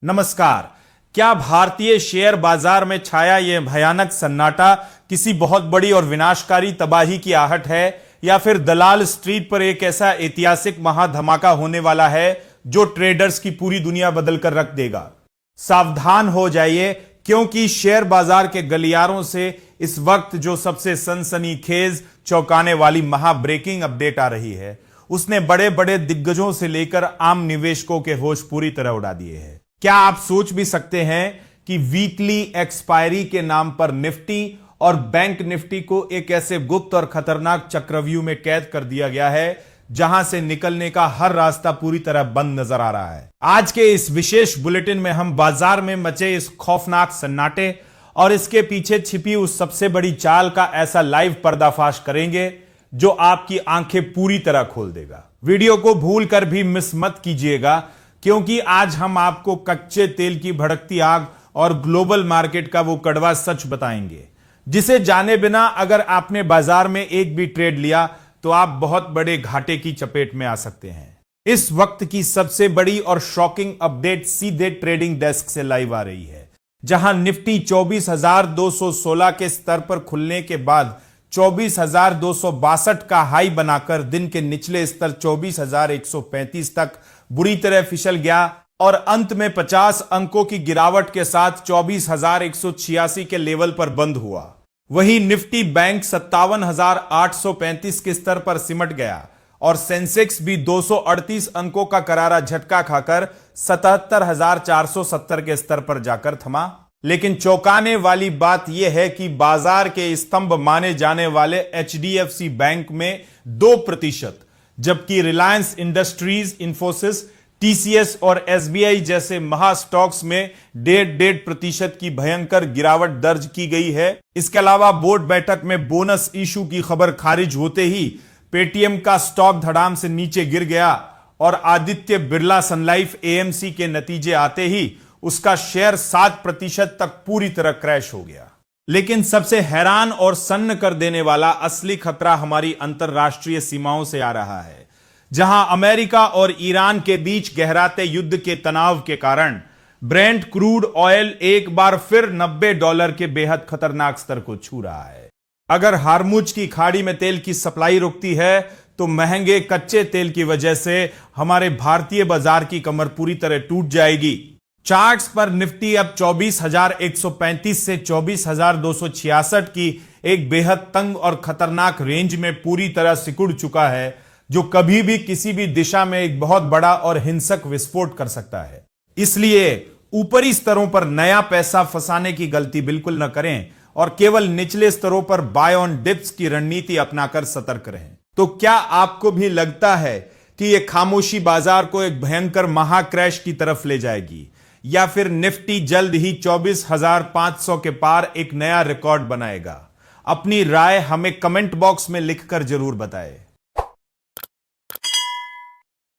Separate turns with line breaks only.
नमस्कार। क्या भारतीय शेयर बाजार में छाया यह भयानक सन्नाटा किसी बहुत बड़ी और विनाशकारी तबाही की आहट है, या फिर दलाल स्ट्रीट पर एक ऐसा ऐतिहासिक महाधमाका होने वाला है जो ट्रेडर्स की पूरी दुनिया बदल कर रख देगा? सावधान हो जाइए, क्योंकि शेयर बाजार के गलियारों से इस वक्त जो सबसे सनसनीखेज चौंकाने वाली महा ब्रेकिंग अपडेट आ रही है, उसने बड़े बड़े दिग्गजों से लेकर आम निवेशकों के होश पूरी तरह उड़ा दिए हैं। क्या आप सोच भी सकते हैं कि वीकली एक्सपायरी के नाम पर निफ्टी और बैंक निफ्टी को एक ऐसे गुप्त और खतरनाक चक्रव्यूह में कैद कर दिया गया है जहां से निकलने का हर रास्ता पूरी तरह बंद नजर आ रहा है। आज के इस विशेष बुलेटिन में हम बाजार में मचे इस खौफनाक सन्नाटे और इसके पीछे छिपी उस सबसे बड़ी चाल का ऐसा लाइव पर्दाफाश करेंगे जो आपकी आंखें पूरी तरह खोल देगा। वीडियो को भूल कर भी मिस मत कीजिएगा, क्योंकि आज हम आपको कच्चे तेल की भड़कती आग और ग्लोबल मार्केट का वो कड़वा सच बताएंगे जिसे जाने बिना अगर आपने बाजार में एक भी ट्रेड लिया तो आप बहुत बड़े घाटे की चपेट में आ सकते हैं। इस वक्त की सबसे बड़ी और शॉकिंग अपडेट सीधे ट्रेडिंग डेस्क से लाइव आ रही है, जहां निफ्टी 24,216 के स्तर पर खुलने के बाद 24,262 का हाई बनाकर दिन के निचले स्तर 24,135 तक बुरी तरह फिसल गया और अंत में 50 अंकों की गिरावट के साथ 24,186 के लेवल पर बंद हुआ। वहीं निफ्टी बैंक 57,835 के स्तर पर सिमट गया और सेंसेक्स भी 238 अंकों का करारा झटका खाकर 77,470 के स्तर पर जाकर थमा। लेकिन चौंकाने वाली बात यह है कि बाजार के स्तंभ माने जाने वाले एचडीएफसी बैंक में 2%, जबकि रिलायंस इंडस्ट्रीज, इंफोसिस, टीसीएस और एसबीआई जैसे महा स्टॉक्स में 1.5% की भयंकर गिरावट दर्ज की गई है। इसके अलावा बोर्ड बैठक में बोनस इशू की खबर खारिज होते ही पेटीएम का स्टॉक धड़ाम से नीचे गिर गया और आदित्य बिरला सनलाइफ एएमसी के नतीजे आते ही उसका शेयर 7% तक पूरी तरह क्रैश हो गया। लेकिन सबसे हैरान और सन्न कर देने वाला असली खतरा हमारी अंतरराष्ट्रीय सीमाओं से आ रहा है, जहां अमेरिका और ईरान के बीच गहराते युद्ध के तनाव के कारण ब्रेंट क्रूड ऑयल एक बार फिर $90 के बेहद खतरनाक स्तर को छू रहा है। अगर हार्मुज की खाड़ी में तेल की सप्लाई रुकती है तो महंगे कच्चे तेल की वजह से हमारे भारतीय बाजार की कमर पूरी तरह टूट जाएगी। चार्ट्स पर निफ्टी अब 24,135 से 24,266 की एक बेहद तंग और खतरनाक रेंज में पूरी तरह सिकुड़ चुका है, जो कभी भी किसी भी दिशा में एक बहुत बड़ा और हिंसक विस्फोट कर सकता है। इसलिए ऊपरी स्तरों पर नया पैसा फंसाने की गलती बिल्कुल न करें और केवल निचले स्तरों पर बाय ऑन डिप्स की रणनीति अपनाकर सतर्क रहें। तो क्या आपको भी लगता है कि यह खामोशी बाजार को एक भयंकर महाक्रैश की तरफ ले जाएगी, या फिर निफ्टी जल्द ही 24,500 के पार एक नया रिकॉर्ड बनाएगा? अपनी राय हमें कमेंट बॉक्स में लिखकर जरूर बताएं।